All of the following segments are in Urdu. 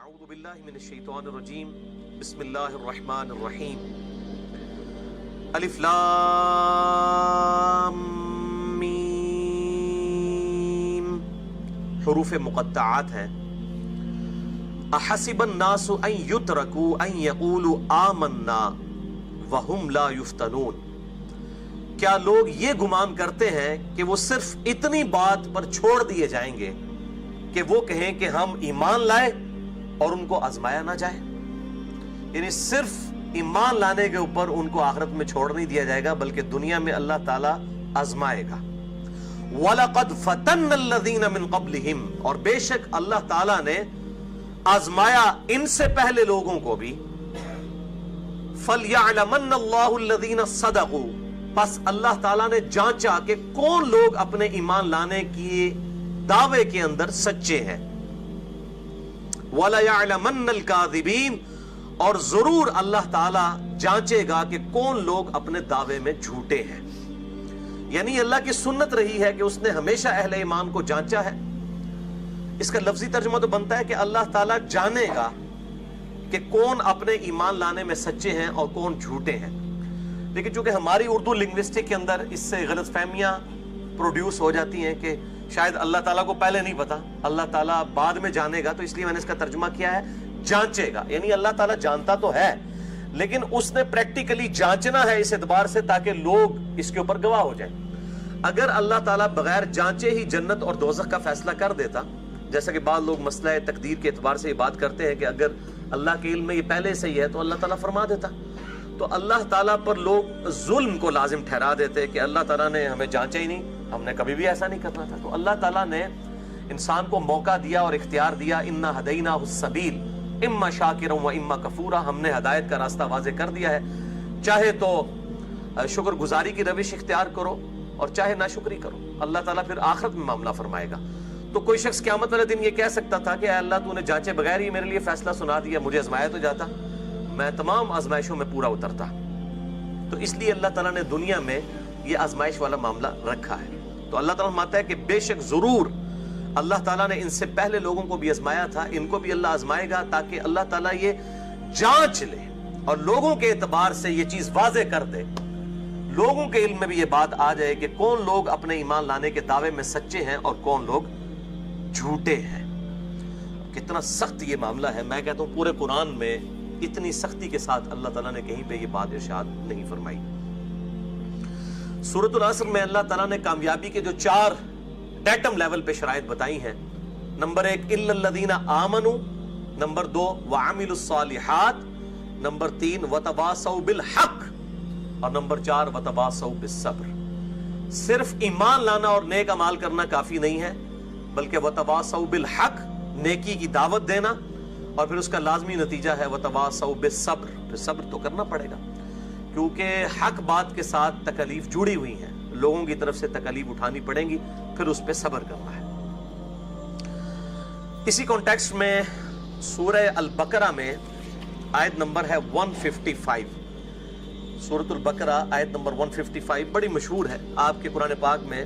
اعوذ باللہ من الشیطان الرجیم بسم اللہ الرحمن الرحیم الف لام میم حروف مقطعات ہیں. احسب الناس ان یترکوا ان یقولوا آمنا وهم لا یفتنون. کیا لوگ یہ گمان کرتے ہیں کہ وہ صرف اتنی بات پر چھوڑ دیے جائیں گے کہ وہ کہیں کہ ہم ایمان لائے اور ان کو آزمایا نہ جائے؟ یعنی صرف ایمان لانے کے اوپر ان کو آخرت میں چھوڑ نہیں دیا جائے گا، بلکہ دنیا میں اللہ تعالیٰ آزمائے گا. وَلَقَدْ فَتَنَّ الَّذِينَ مِن قَبْلِهِمْ، اور بے شک اللہ تعالیٰ نے آزمایا ان سے پہلے لوگوں کو بھی. فَلْيَعْلَمَنَّ اللَّهُ الَّذِينَ صَدَقُوا، پس اللہ تعالیٰ نے جانچا کہ کون لوگ اپنے ایمان لانے کی دعوے کے اندر سچے ہیں. وَلَيَعْلَمَنَّ الْكَاذِبِينَ، اور ضرور اللہ تعالیٰ جانچے گا کہ کون لوگ اپنے دعوے میں جھوٹے ہیں. یعنی اللہ کی سنت رہی ہے کہ اس نے ہمیشہ اہل ایمان کو جانچا ہے. اس کا لفظی ترجمہ تو بنتا ہے کہ اللہ تعالیٰ جانے گا کہ کون اپنے ایمان لانے میں سچے ہیں اور کون جھوٹے ہیں. لیکن چونکہ ہماری اردو لنگوسٹک کے اندر اس سے غلط فہمیاں پروڈیوس ہو جاتی ہیں کہ شاید اللہ تعالیٰ کو پہلے نہیں پتا، اللہ تعالیٰ بعد میں جانے گا، تو اس لیے میں نے اس کا ترجمہ کیا ہے جانچے گا. یعنی اللہ تعالیٰ جانتا تو ہے لیکن اس نے پریکٹیکلی جانچنا ہے اس اعتبار سے تاکہ لوگ اس کے اوپر گواہ ہو جائیں. اگر اللہ تعالیٰ بغیر جانچے ہی جنت اور دوزخ کا فیصلہ کر دیتا، جیسا کہ بعض لوگ مسئلہ تقدیر کے اعتبار سے یہ بات کرتے ہیں کہ اگر اللہ کے علم میں یہ پہلے سے ہی ہے تو اللہ تعالیٰ فرما دیتا، تو اللہ تعالیٰ پر لوگ ظلم کو لازم ٹھہرا دیتے کہ اللہ تعالیٰ نے ہمیں جانچا ہی نہیں، ہم نے کبھی بھی ایسا نہیں کرنا تھا. تو اللہ تعالیٰ نے انسان کو موقع دیا اور اختیار دیا. انا ہدیناہ السبیل اما شاکرا و اما کفورا، ہم نے ہدایت کا راستہ واضح کر دیا ہے. چاہے تو شکر گزاری کی روش اختیار کرو اور چاہے ناشکری کرو. اللہ تعالیٰ پھر آخرت میں معاملہ فرمائے گا. تو کوئی شخص قیامت والے دن یہ کہہ سکتا تھا کہ اے اللہ تو نے جانچے بغیر ہی میرے لیے فیصلہ سنا دیا، مجھے آزمایا تو جاتا، میں تمام آزمائشوں میں پورا اترتا. تو اس لیے اللہ تعالیٰ نے دنیا میں یہ آزمائش والا معاملہ رکھا ہے. تو اللہ تعالیٰ فرماتا ہے کہ بے شک ضرور اللہ تعالیٰ نے ان سے پہلے لوگوں کو بھی آزمایا تھا، ان کو بھی اللہ آزمائے گا تاکہ اللہ تعالیٰ یہ جانچ لے اور لوگوں کے اعتبار سے یہ چیز واضح کر دے، لوگوں کے علم میں بھی یہ بات آ جائے کہ کون لوگ اپنے ایمان لانے کے دعوے میں سچے ہیں اور کون لوگ جھوٹے ہیں. کتنا سخت یہ معاملہ ہے. میں کہتا ہوں پورے قرآن میں اتنی سختی کے ساتھ اللہ تعالیٰ نے کہیں پہ یہ بات ارشاد نہیں فرمائی. سورۃ العصر میں اللہ تعالیٰ نے کامیابی کے جو 4 ڈیٹم لیول پہ شرائط بتائی ہیں. نمبر 1 الا الذین آمنوا، نمبر 2 وعملوا الصالحات، نمبر 3 وتواصوا بالحق، اور نمبر 4 وتواصوا بالصبر. صرف ایمان لانا اور نیک اعمال کرنا کافی نہیں ہے، بلکہ وتواصوا بالحق، نیکی کی دعوت دینا، اور پھر اس کا لازمی نتیجہ ہے وتواصوا بالصبر. پھر صبر تو کرنا پڑے گا کیونکہ حق بات کے ساتھ تکالیف جڑی ہوئی ہیں، لوگوں کی طرف سے تکالیف اٹھانی پڑیں گی، پھر اس پہ صبر کرنا ہے. اسی کانٹیکسٹ میں سورہ البقرہ میں آیت نمبر ہے 155. سورۃ البقرہ آیت نمبر 155 بڑی مشہور ہے آپ کے قرآن پاک میں،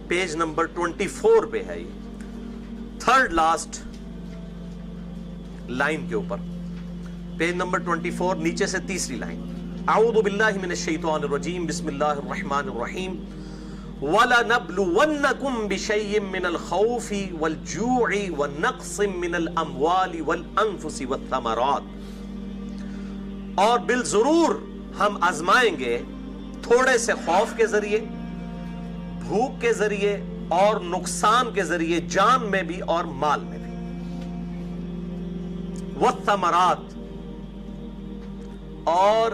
پیج نمبر 24 پہ ہے. یہ 3rd لاسٹ لائن کے اوپر، پیج نمبر 24 نیچے سے تیسری لائن. اعوذ باللہ من الشیطان الرجیم بسم اللہ الرحمن الرحیم وَلَنَبْلُوَنَّكُمْ بِشَيْءٍ مِّنَ الْخَوْفِ وَالْجُوعِ وَنَقْصٍ مِّنَ الْأَمْوَالِ وَالْأَنفُسِ وَالثَّمَرَاتِ، اور بالضرور ہم آزمائیں گے تھوڑے سے خوف کے ذریعے، بھوک کے ذریعے اور نقصان کے ذریعے، جان میں بھی اور مال میں بھی. والثمرات، اور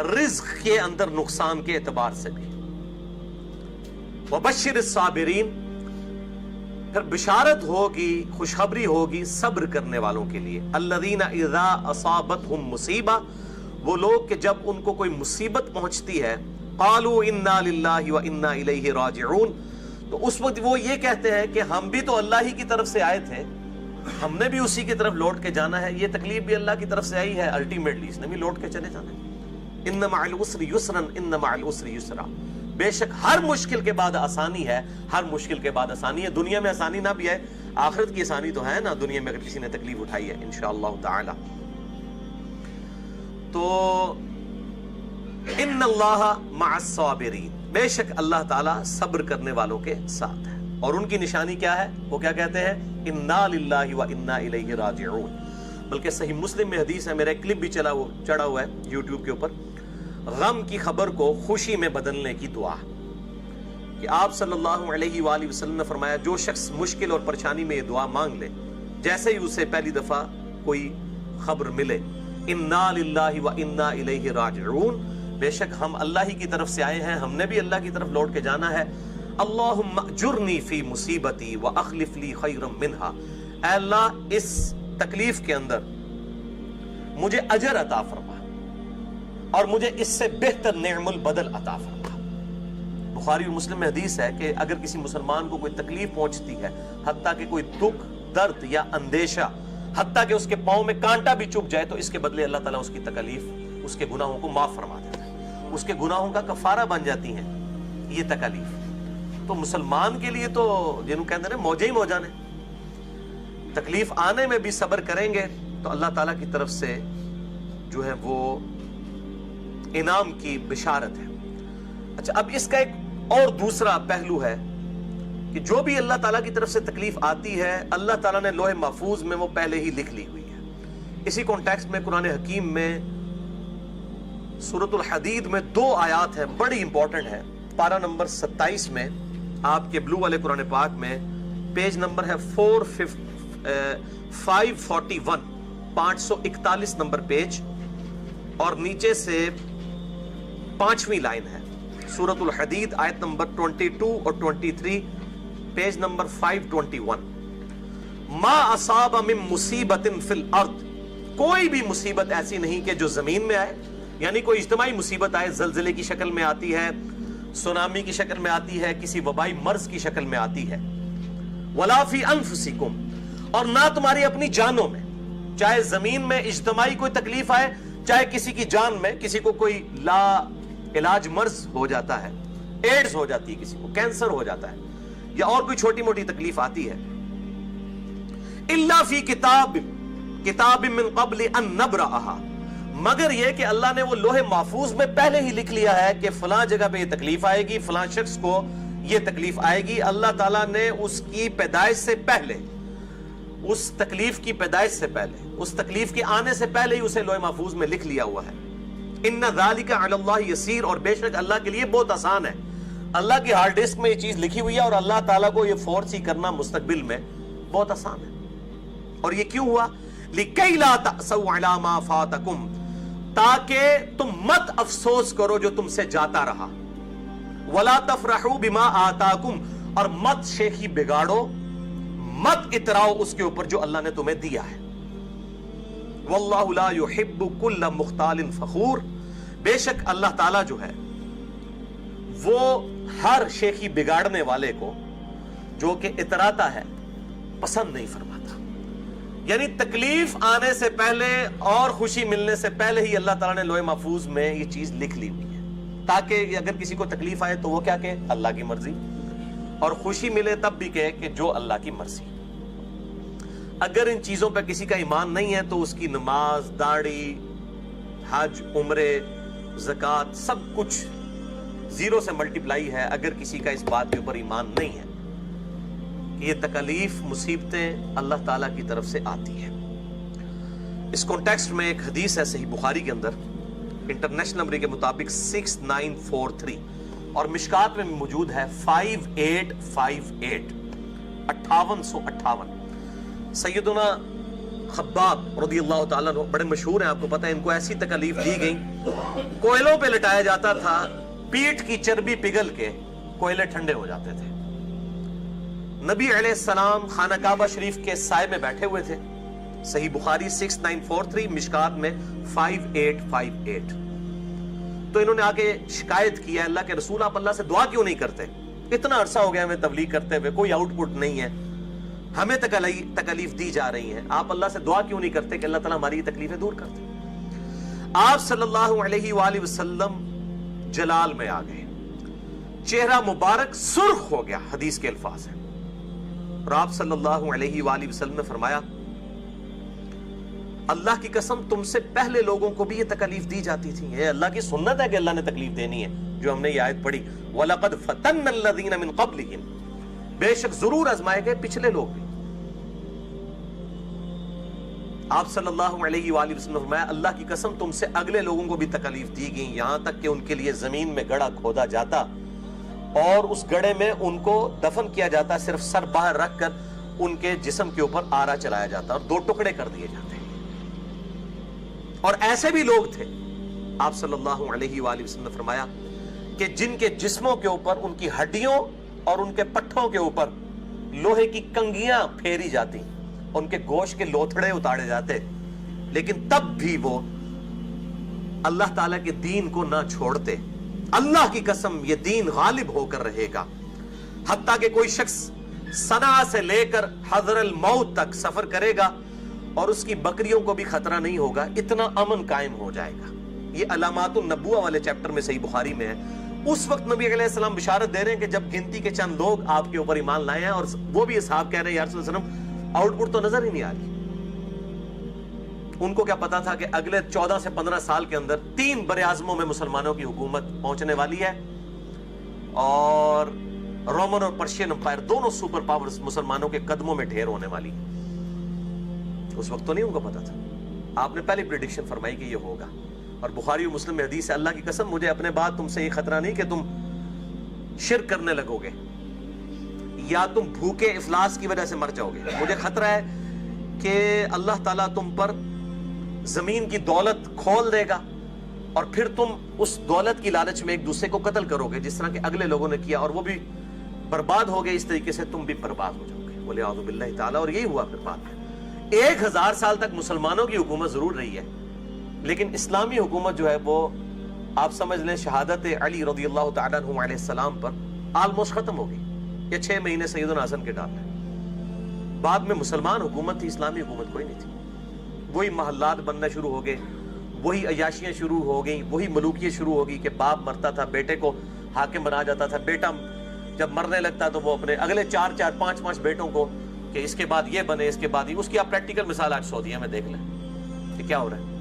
رزق کے اندر نقصان کے اعتبار سے بھی. وبشر الصابرین، پھر بشارت ہوگی، خوشخبری ہوگی صبر کرنے والوں کے لیے. الذین اذا اصابتهم مصیبہ، وہ لوگ کہ جب ان کو کوئی مصیبت پہنچتی ہے، قالوا انا للہ وانا الیہ راجعون، تو اس وقت وہ یہ کہتے ہیں کہ ہم بھی تو اللہ ہی کی طرف سے آئے تھے، ہم نے بھی اسی کی طرف لوٹ کے جانا ہے، یہ تکلیف بھی اللہ کی طرف سے آئی ہے، الٹیمیٹلی اس نے بھی لوٹ کے چلے جانا ہے. ان مع العسر یسرا ان مع العسر یسرا، بے شک ہر مشکل کے بعد آسانی ہے، ہر مشکل کے بعد آسانی ہے. دنیا میں آسانی نہ بھی ہے، آخرت کی آسانی تو ہے نا دنیا میں اگر کسی نے تکلیف اٹھائی ہے انشاءاللہ تعالی. تو ان اللہ مع الصابرین، بے شک اللہ تعالیٰ صبر کرنے والوں کے ساتھ ہے. اور ان کی نشانی کیا ہے؟ وہ کیا کہتے ہیں؟ انا للہ و انا الیہ راجعون. بلکہ صحیح مسلم میں حدیث ہے، میرا ایک کلپ بھی چڑھا ہوا ہے یوٹیوب کے اوپر، غم کی خبر کو خوشی میں بدلنے کی دعا، کہ آپ صلی اللہ علیہ وآلہ وسلم نے فرمایا جو شخص مشکل اور پریشانی میں یہ دعا مانگ لے، جیسے ہی اسے پہلی دفعہ کوئی خبر ملے، انا للہ و انا الیہ راجعون، بے شک ہم اللہ ہی کی طرف سے آئے ہیں، ہم نے بھی اللہ کی طرف لوٹ کے جانا ہے. اللہم اجرنی فی مصیبتی واخلف لی خیرا منہا، اے اللہ اس تکلیف کے اندر مجھے اجر عطا فرما اور مجھے اس سے بہتر نعم البدل عطا فرما. بخاری اور مسلم میں حدیث ہے کہ اگر کسی مسلمان کو کوئی تکلیف پہنچتی ہے، حتیٰ کہ کوئی دکھ، درد یا اندیشہ، حتیٰ کہ اس کے پاؤں میں کانٹا بھی چبھ جائے، تو اس کے بدلے اللہ تعالیٰ اس کی تکلیف، اس کے گناہوں کو معاف فرما دیتا ہے، اس کے گناہوں کا کفارہ بن جاتی ہیں یہ تکلیف. تو مسلمان کے لیے تو جنہوں کہتے ہیں موجے ہی موجہ نے، تکلیف آنے میں بھی صبر کریں گے تو اللہ تعالیٰ کی طرف سے جو ہے وہ انعام کی بشارت ہے. اچھا، اب اس کا ایک اور دوسرا پہلو ہے کہ جو بھی اللہ تعالیٰ کی طرف سے تکلیف آتی ہے، اللہ تعالیٰ نے لوح محفوظ میں وہ پہلے ہی لکھ لی ہوئی ہے. اسی کانٹیکسٹ میں قرآن حکیم میں سورۃ الحدید میں 2 آیات ہیں، بڑی امپورٹنٹ ہے. پارہ نمبر 27 میں آپ کے بلو والے قرآن پاک میں پیج نمبر ہے 541 541 نمبر پیج، اور نیچے سے 5ویں لائن ہے سورۃ الحدید آیت نمبر 22 اور 23، پیج نمبر 521. ما اصاب من مصیبت فی الارض، کوئی بھی مصیبت ایسی نہیں کہ جو زمین میں آئے، یعنی کوئی اجتماعی مصیبت آئے، زلزلے کی شکل میں آتی ہے، سونامی کی شکل میں آتی ہے، کسی وبائی مرض کی شکل میں آتی ہے، ولا فی انفسکم، اور نہ تمہاری اپنی جانوں میں، چاہے زمین میں اجتماعی کوئی تکلیف آئے، چاہے کسی کی جان میں، کسی کو کوئی لا علاج مرض ہو جاتا ہے، ایڈز ہو جاتی ہے، کسی کو کینسر ہو جاتا ہے، یا اور کوئی چھوٹی موٹی تکلیف آتی ہے، الا فی کتاب من قبل ان نبرأہا، مگر یہ کہ اللہ نے وہ لوح محفوظ میں پہلے ہی لکھ لیا ہے کہ فلاں جگہ پہ یہ تکلیف آئے گی، فلاں شخص کو یہ تکلیف آئے گی. اللہ تعالیٰ نے اس کی پیدائش سے پہلے، اس تکلیف کی پیدائش سے پہلے، اس تکلیف کے آنے سے پہلے ہی اسے لوح محفوظ میں لکھ لیا ہوا ہے. ان ذالک علی اللہ یسیر، اور بے شک اللہ کے لیے بہت آسان ہے. اللہ کی ہارڈ ڈسک میں یہ چیز لکھی ہوئی ہے اور اللہ تعالیٰ کو یہ فورس ہی کرنا مستقبل میں بہت آسان ہے. اور یہ کیوں ہوا؟ لِكَيْ لَا تَأْسَوْا عَلَى مَا فَاتَكُمْ، تاکہ تم مت افسوس کرو جو تم سے جاتا رہا، وَلَا تَفْرَحُوا بِمَا آتَاكُمْ، اور مت شیخی بگاڑو، مت اتراؤ اس کے اوپر جو اللہ نے تمہیں دیا ہے. وَاللَّهُ لَا يُحِبُّ كُلَّ مُخْتَالٍ فَخُورٍ، بے شک اللہ تعالیٰ جو ہے وہ ہر شیخی بگاڑنے والے کو جو کہ اتراتا ہے پسند نہیں فرماتا. یعنی تکلیف آنے سے پہلے اور خوشی ملنے سے پہلے ہی اللہ تعالیٰ نے لوح محفوظ میں یہ چیز لکھ لی ہوئی ہے، تاکہ اگر کسی کو تکلیف آئے تو وہ کیا کہے؟ اللہ کی مرضی، اور خوشی ملے تب بھی کہے کہ جو اللہ کی مرضی. اگر ان چیزوں پہ کسی کا ایمان نہیں ہے تو اس کی نماز، داڑھی، حج، عمرے، زکوٰۃ، سب کچھ زیرو سے ملٹیپلائی ہے. اگر کسی کا اس بات کے اوپر ایمان نہیں ہے کہ یہ تکلیف، مصیبتیں اللہ تعالیٰ کی طرف سے آتی ہیں. اس کانٹیکسٹ میں ایک حدیث ہے صحیح بخاری کے اندر، انٹرنیشنل نمبر کے مطابق 6943، اور مشکات میں موجود ہے 5858، 5858. سیدنا خباب رضی اللہ تعالیٰ عنہ بڑے مشہور ہیں، آپ کو پتہ ہے، ان کو ایسی تکلیف دی گئی، کوئلوں پہ لٹایا جاتا تھا، پیٹھ کی چربی پگھل کے کوئلے ٹھنڈے ہو جاتے تھے. نبی علیہ السلام خانہ کعبہ شریف کے سائے میں بیٹھے ہوئے تھے. صحیح بخاری 6943، مشکات میں 5858. تو انہوں نے آگے شکایت کی ہے، اللہ کے رسول آپ اللہ سے دعا کیوں نہیں کرتے؟ اتنا عرصہ ہو گیا ہمیں تبلیغ کرتے ہوئے، کوئی آؤٹ پٹ نہیں ہے، ہمیں تکلیف دی جا رہی ہیں، آپ اللہ سے دعا کیوں نہیں کرتے کہ اللہ تعالیٰ ہماری یہ تکلیفیں دور کر دے؟ آپ صلی اللہ علیہ وآلہ وسلم جلال میں آ گئے، چہرہ مبارک سرخ ہو گیا، حدیث کے الفاظ ہیں، اور آپ صلی اللہ علیہ وآلہ وسلم نے فرمایا اللہ کی قسم تم سے پہلے لوگوں کو بھی یہ تکلیف دی جاتی تھی. یہ اللہ کی سنت ہے کہ اللہ نے تکلیف دینی ہے. جو ہم نے یہ آیت پڑھی وَلَقَدْ فَتَنَّ الَّذِينَ مِن قَبْلِهِمْ، بے شک ضرور آزمائے گئے پچھلے لوگ بھی. آپ صلی اللہ علیہ وآلہ وسلم نے فرمایا اللہ کی قسم تم سے اگلے لوگوں کو بھی تکلیف دی گئی، یہاں تک کہ ان کے لیے زمین میں گڑھا کھودا جاتا اور اس گڑھے میں ان کو دفن کیا جاتا، صرف سر باہر رکھ کر ان کے جسم کے اوپر آرا چلایا جاتا اور 2 ٹکڑے کر دیے جاتے. اور ایسے بھی لوگ تھے آپ صلی اللہ علیہ وآلہ وسلم نے فرمایا کہ جن کے جسموں کے اوپر ان کی ہڈیوں اور ان کے پٹھوں کے اوپر لوہے کی کنگیاں پھیری جاتی، ان کے گوشت کے لوتھڑے اتارے جاتے، لیکن تب بھی وہ اللہ تعالیٰ کے دین کو نہ چھوڑتے. اللہ کی قسم یہ دین غالب ہو کر رہے گا، حتیٰ کہ کوئی شخص صنعاء سے لے کر حضر الموت تک سفر کرے گا اور اس کی بکریوں کو بھی خطرہ نہیں ہوگا، اتنا امن قائم ہو جائے گا. یہ علامات النبوہ والے چیپٹر میں صحیح بخاری میں ہے. اس وقت نبی علیہ السلام بشارت دے رہے ہیں کہ جب گنتی کے چند لوگ آپ کے اوپر ایمان لائے ہیں اور وہ بھی اصحاب کہہ رہے ہیں یا رسول اللہ علیہ وسلم آؤٹ پٹ تو نظر ہی نہیں آ رہی. ان کو کیا پتا تھا کہ اگلے 14 سے 15 سال کے اندر 3 براعظموں میں مسلمانوں کی حکومت پہنچنے والی ہے اور رومن اور پرشین امپائر دونوں سپر پاورز مسلمانوں کے قدموں میں ڈھیر ہونے والی. اس وقت تو نہیں ان کو پتا تھا. آپ نے پہلی پریڈکشن فرمائی کہ یہ ہوگا. اور بخاری و مسلم میں حدیث ہے اللہ کی قسم مجھے اپنے بعد تم سے یہ خطرہ نہیں کہ تم شرک کرنے لگو گے یا تم بھوکے افلاس کی وجہ سے مر جاؤ گے. مجھے خطرہ ہے کہ اللہ تعالیٰ تم پر زمین کی دولت کھول دے گا اور پھر تم اس دولت کی لالچ میں ایک دوسرے کو قتل کرو گے جس طرح کہ اگلے لوگوں نے کیا اور وہ بھی برباد ہو گئے، اس طریقے سے تم بھی برباد ہو جاؤ گے. بولے اعوذ باللہ تعالیٰ. اور یہی ہوا پھر بعد میں 1000 سال تک مسلمانوں کی حکومت ضرور رہی ہے، لیکن اسلامی حکومت جو ہے وہ آپ سمجھ لیں شہادت علی رضی اللہ تعالیٰ عنہ علیہ السلام پر آلموسٹ ختم ہو گئی. یہ 6 مہینے سیدنا حسن کے ڈال ہے. بعد میں مسلمان حکومت تھی، اسلامی حکومت کوئی نہیں تھی. وہی محلات بننا شروع ہو گئے، وہی عیاشیاں شروع ہو گئیں، وہی ملوکیت شروع ہو گئی کہ باپ مرتا تھا بیٹے کو حاکم بنا جاتا تھا، بیٹا جب مرنے لگتا تو وہ اپنے اگلے 4 5 بیٹوں کو کہ اس کے بعد یہ بنے، اس کے بعد یہ. اس کی آپ پریکٹیکل مثال آج سعودیہ میں دیکھ لیں کہ کیا ہو رہا ہے.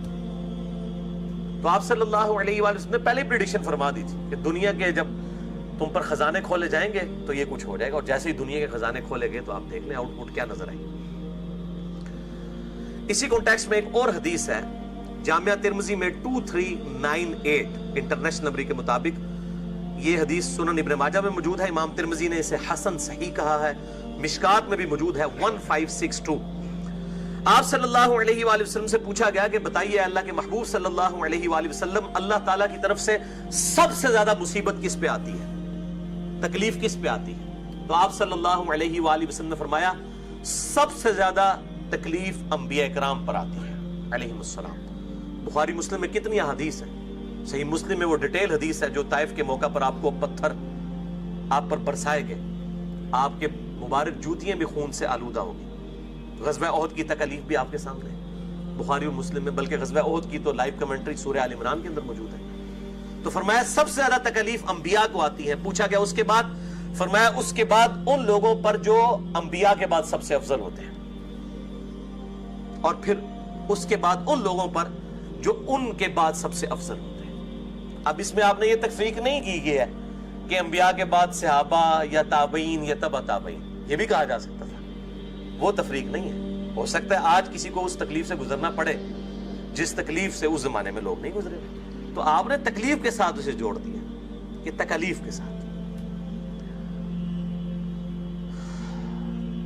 تو آپ صلی اللہ علیہ وآلہ وسلم نے پہلے پریڈکشن فرما دی تھی کہ دنیا کے جب تم پر خزانے کھولے جائیں گے تو یہ کچھ ہو جائے گا. اور جیسے ہی دنیا کے خزانے کھولے گئے تو آپ دیکھ لیں آؤٹ پٹ کیا نظر آئی. اسی کانٹیکسٹ میں ایک اور حدیث ہے جامعہ ترمذی میں 2398 انٹرنیشنل نمبر کے مطابق. یہ حدیث سنن ابن ماجہ میں موجود ہے، امام ترمذی نے اسے حسن صحیح کہا ہے، مشکات میں بھی موجود ہے 1562. آپ صلی اللہ علیہ وآلہ وسلم سے پوچھا گیا کہ بتائیے اللہ کے محبوب صلی اللہ علیہ وآلہ وسلم اللہ تعالیٰ کی طرف سے سب سے زیادہ مصیبت کس پہ آتی ہے، تکلیف کس پہ آتی ہے؟ تو آپ صلی اللہ علیہ وآلہ وسلم نے فرمایا سب سے زیادہ تکلیف انبیاء کرام پر آتی ہے علیہم السلام. بخاری مسلم میں کتنی احادیث ہیں. صحیح مسلم میں وہ ڈیٹیل حدیث ہے جو طائف کے موقع پر آپ کو پتھر آپ پر برسائے گئے، آپ کے مبارک جوتیاں بھی خون سے آلودہ ہوگی. غزوہ احد کی تکلیف بھی آپ کے سامنے ہے بخاری و مسلم میں، بلکہ غزوہ احد کی تو لائیو کمنٹری سورہ آل عمران کے اندر موجود ہے. تو فرمایا سب سے زیادہ تکلیف انبیاء کو آتی ہے. پوچھا گیا اس کے بعد؟ فرمایا اس کے بعد ان لوگوں پر جو انبیاء کے بعد سب سے افضل ہوتے ہیں، اور پھر اس کے بعد ان لوگوں پر جو ان کے بعد سب سے افضل ہوتے ہیں. اب اس میں آپ نے یہ تفریق نہیں کی گئی ہے کہ انبیاء کے بعد صحابہ یا تابعین یا تبع تابعین، یہ بھی کہا جا سکتا تھا. وہ تفریق نہیں ہے. ہو سکتا ہے آج کسی کو اس تکلیف سے گزرنا پڑے جس تکلیف سے اس زمانے میں لوگ نہیں گزرے، تو آپ نے تکلیف کے ساتھ اسے جوڑ دیا کہ تکلیف کے ساتھ.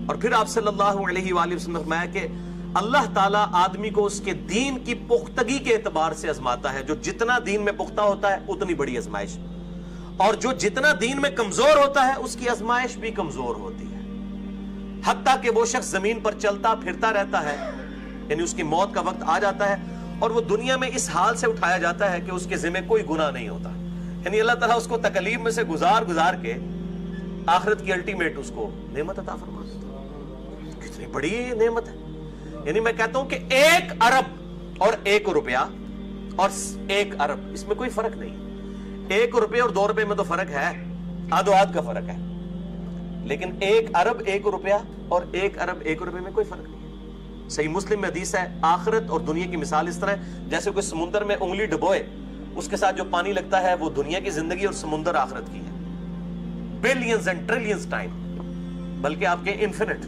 اور پھر آپ صلی اللہ علیہ وآلہ وسلم نے فرمایا کہ اللہ تعالیٰ آدمی کو اس کے دین کی پختگی کے اعتبار سے آزماتا ہے. جو جتنا دین میں پختہ ہوتا ہے اتنی بڑی آزمائش، اور جو جتنا دین میں کمزور ہوتا ہے اس کی آزمائش بھی کمزور ہوتی ہے. حتیٰ کہ وہ شخص زمین پر چلتا پھرتا رہتا ہے، یعنی اس کی موت کا وقت آ جاتا ہے اور وہ دنیا میں اس حال سے اٹھایا جاتا ہے کہ اس کے ذمہ کوئی گناہ نہیں ہوتا. یعنی اللہ تعالیٰ اس کو تکلیف میں سے گزار کے آخرت کی الٹیمیٹ اس کو نعمت عطا فرما دیتا ہے. کتنی بڑی نعمت ہے. یعنی میں کہتا ہوں کہ 1 ارب اور 1 روپیہ اور 1 ارب اس میں کوئی فرق نہیں. 1 روپے اور 2 روپے میں تو فرق ہے، آدھ و آدھ کا فرق ہے. لیکن 1 ارب 1 روپیہ اور 1 ارب 1 روپے میں کوئی فرق نہیں ہے۔ صحیح مسلم میں حدیث ہے، آخرت اور دنیا کی مثال اس طرح ہے جیسے کوئی سمندر میں انگلی ڈبوئے، اس کے ساتھ جو پانی لگتا ہے وہ دنیا کی زندگی اور سمندر آخرت کی ہے، بلینز اینڈ ٹریلینز ٹائم، بلکہ آپ کے انفینٹ۔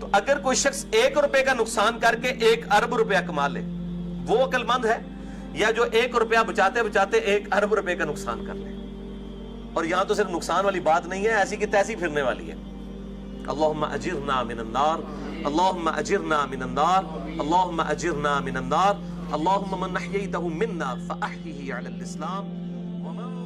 تو اگر کوئی شخص 1 روپے کا نقصان کر کے 1 ارب روپیہ کما لے، وہ عقل مند ہے، یا جو 1 روپیہ بچاتے بچاتے 1 ارب روپے کا نقصان کر لے؟ اور یہاں تو صرف نقصان والی بات نہیں ہے، ایسی کی تیسی پھرنے والی ہے۔ اللہم اجرنا من النار، اللہم اجرنا من النار، اللہم اجرنا من النار، اللہم من احییتہ منا فاحیہ علی الاسلام ومن